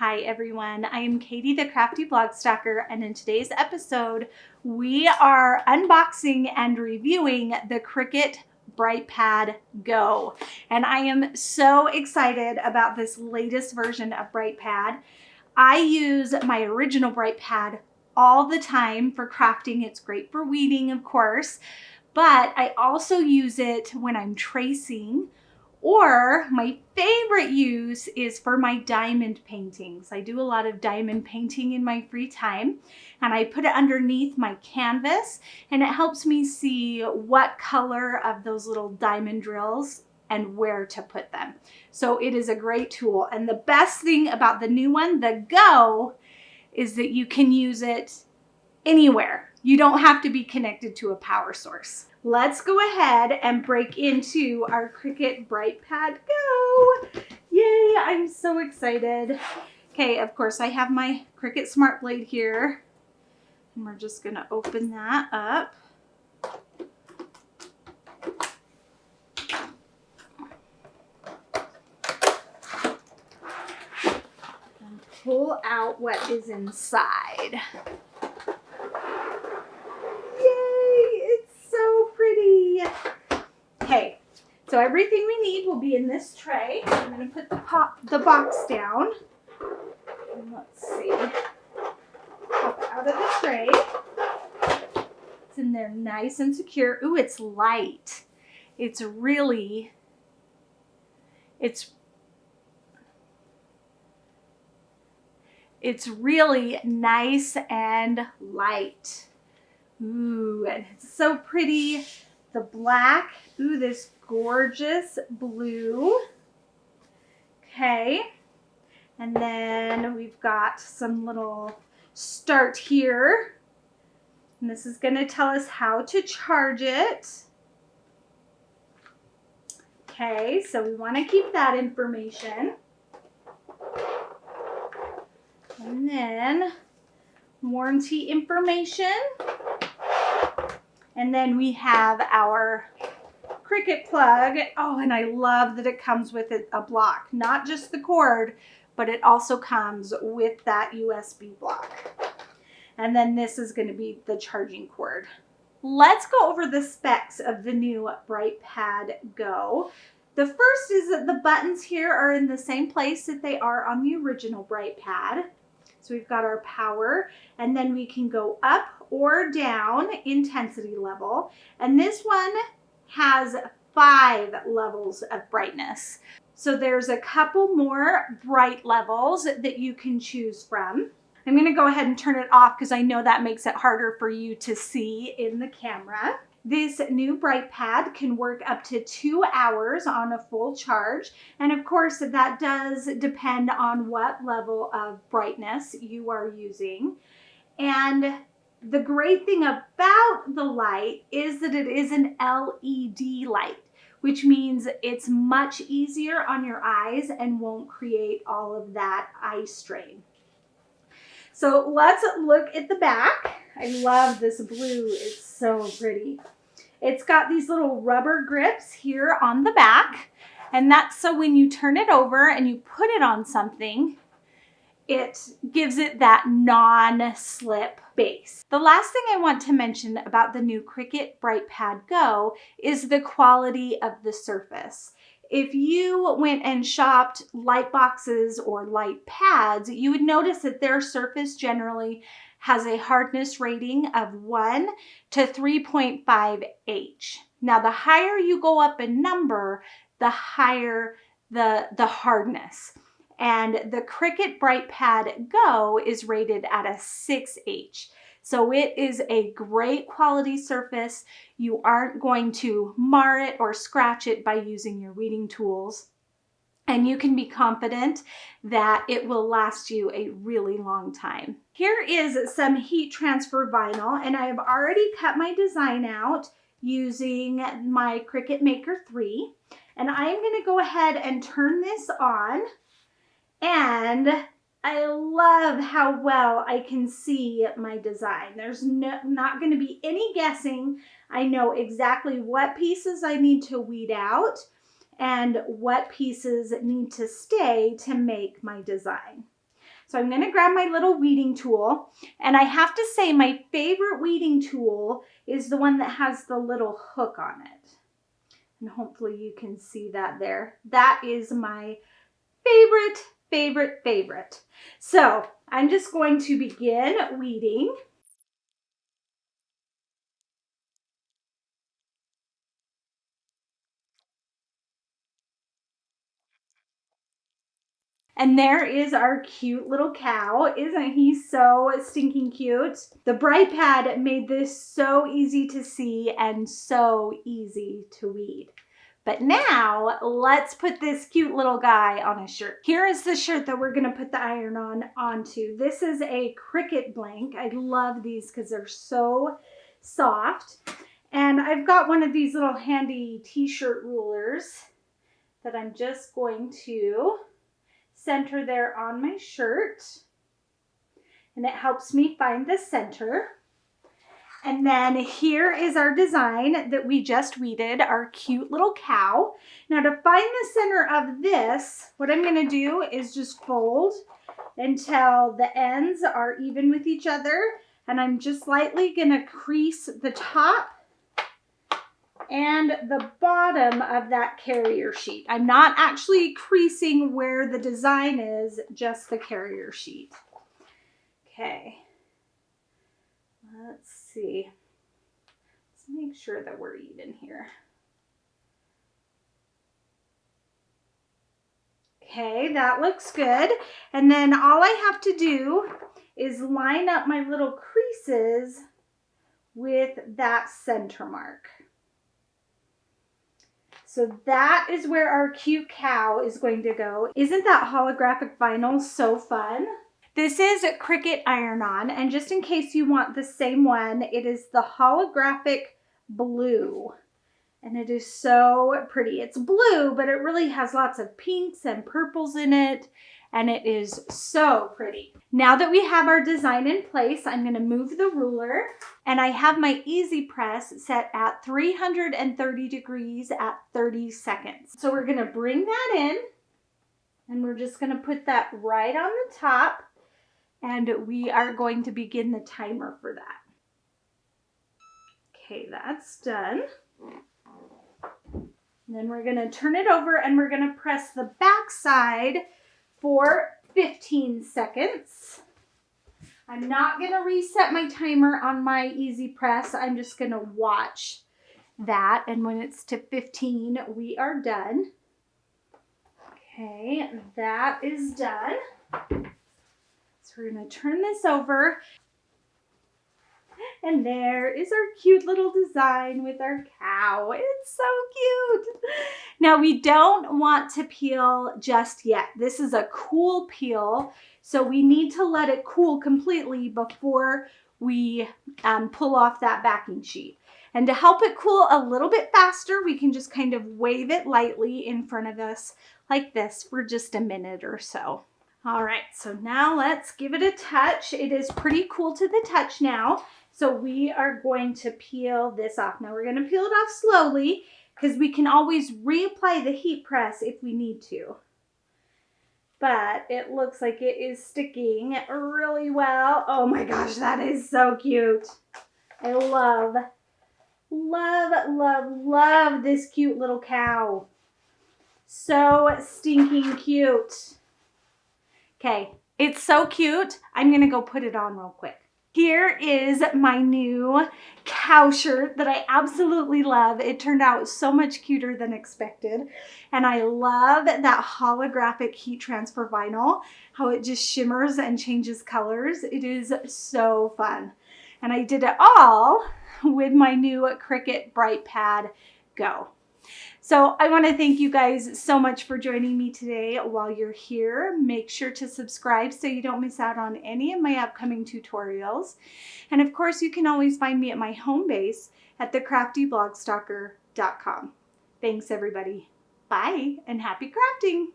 Hi everyone, I am Katie the Crafty Blog Stalker, and in today's episode we are unboxing and reviewing the Cricut BrightPad Go. And I am so excited about this latest version of BrightPad. I use my original BrightPad all the time for crafting. It's great for weeding, of course, but I also use it when I'm tracing. Or my favorite use is for my diamond paintings. I do a lot of diamond painting in my free time, and I put it underneath my canvas, and it helps me see what color of those little diamond drills and where to put them. So it is a great tool. And the best thing about the new one, the Go, is that you can use it anywhere. You don't have to be connected to a power source. Let's go ahead and break into our Cricut BrightPad Go. Yay, I'm so excited. Okay, of course I have my Cricut Smart Blade here, and we're just gonna open that up. And pull out what is inside. Okay, so everything we need will be in this tray. I'm going to put the box down. And let's see. Pop it out of the tray. It's in there nice and secure. Ooh, it's light. It's really nice and light. Ooh, and it's so pretty. The black, ooh, this gorgeous blue. Okay, and then we've got some little start here. And this is gonna tell us how to charge it. Okay, so we wanna keep that information. And then warranty information. And then we have our Cricut plug. Oh, and I love that it comes with a block, not just the cord, but it also comes with that USB block. And then this is going to be the charging cord. Let's go over the specs of the new BrightPad Go. The first is that the buttons here are in the same place that they are on the original BrightPad. So we've got our power, and then we can go up or down intensity level. And this one has 5 levels of brightness. So there's a couple more bright levels that you can choose from. I'm gonna go ahead and turn it off because I know that makes it harder for you to see in the camera. This new BrightPad can work up to 2 hours on a full charge. And of course, that does depend on what level of brightness you are using. And the great thing about the light is that it is an LED light, which means it's much easier on your eyes and won't create all of that eye strain. So let's look at the back. I love this blue, it's so pretty. It's got these little rubber grips here on the back, and that's so when you turn it over and you put it on something, it gives it that non-slip base. The last thing I want to mention about the new Cricut BrightPad Go is the quality of the surface. If you went and shopped light boxes or light pads, you would notice that their surface generally has a hardness rating of 1 to 3.5 H. Now, the higher you go up in number, the higher the hardness. And the Cricut BrightPad Go is rated at a 6H. So it is a great quality surface. You aren't going to mar it or scratch it by using your weeding tools. And you can be confident that it will last you a really long time. Here is some heat transfer vinyl, and I have already cut my design out using my Cricut Maker 3. And I'm going to go ahead and turn this on. And I love how well I can see my design. There's not going to be any guessing. I know exactly what pieces I need to weed out and what pieces need to stay to make my design. So I'm going to grab my little weeding tool, and I have to say my favorite weeding tool is the one that has the little hook on it. And hopefully you can see that there. That is my favorite. So I'm just going to begin weeding. And there is our cute little cow. Isn't he so stinking cute? The BrightPad made this so easy to see and so easy to weed. But now let's put this cute little guy on a shirt. Here is the shirt that we're gonna put the iron onto. This is a Cricut blank. I love these because they're so soft. And I've got one of these little handy t-shirt rulers that I'm just going to center there on my shirt. And it helps me find the center. And then here is our design that we just weeded, our cute little cow. Now to find the center of this, what I'm gonna do is just fold until the ends are even with each other. And I'm just lightly gonna crease the top and the bottom of that carrier sheet. I'm not actually creasing where the design is, just the carrier sheet. Okay. Let's see. Let's make sure that we're even here. Okay, that looks good. And then all I have to do is line up my little creases with that center mark. So that is where our cute cow is going to go. Isn't that holographic vinyl so fun? This is Cricut iron-on, and just in case you want the same one, it is the holographic blue. And it is so pretty. It's blue, but it really has lots of pinks and purples in it, and it is so pretty. Now that we have our design in place, I'm gonna move the ruler, and I have my easy press set at 330 degrees at 30 seconds. So we're gonna bring that in, and we're just gonna put that right on the top. And we are going to begin the timer for that. Okay, that's done. And then we're gonna turn it over and we're gonna press the back side for 15 seconds. I'm not gonna reset my timer on my easy press. I'm just gonna watch that. And when it's to 15, we are done. Okay, that is done. So we're going to turn this over, and there is our cute little design with our cow. It's so cute. Now we don't want to peel just yet. This is a cool peel, so we need to let it cool completely before we pull off that backing sheet. And to help it cool a little bit faster, we can just kind of wave it lightly in front of us like this for just a minute or so. All right, so now let's give it a touch. It is pretty cool to the touch now. So we are going to peel this off. Now we're gonna peel it off slowly because we can always reapply the heat press if we need to. But it looks like it is sticking really well. Oh my gosh, that is so cute. I love this cute little cow. So stinking cute. Okay, it's so cute. I'm gonna go put it on real quick. Here is my new cow shirt that I absolutely love. It turned out so much cuter than expected. And I love that holographic heat transfer vinyl, how it just shimmers and changes colors. It is so fun. And I did it all with my new Cricut BrightPad Go. So I want to thank you guys so much for joining me today. While you're here, make sure to subscribe so you don't miss out on any of my upcoming tutorials. And of course, you can always find me at my home base at thecraftyblogstalker.com. Thanks everybody. Bye and happy crafting.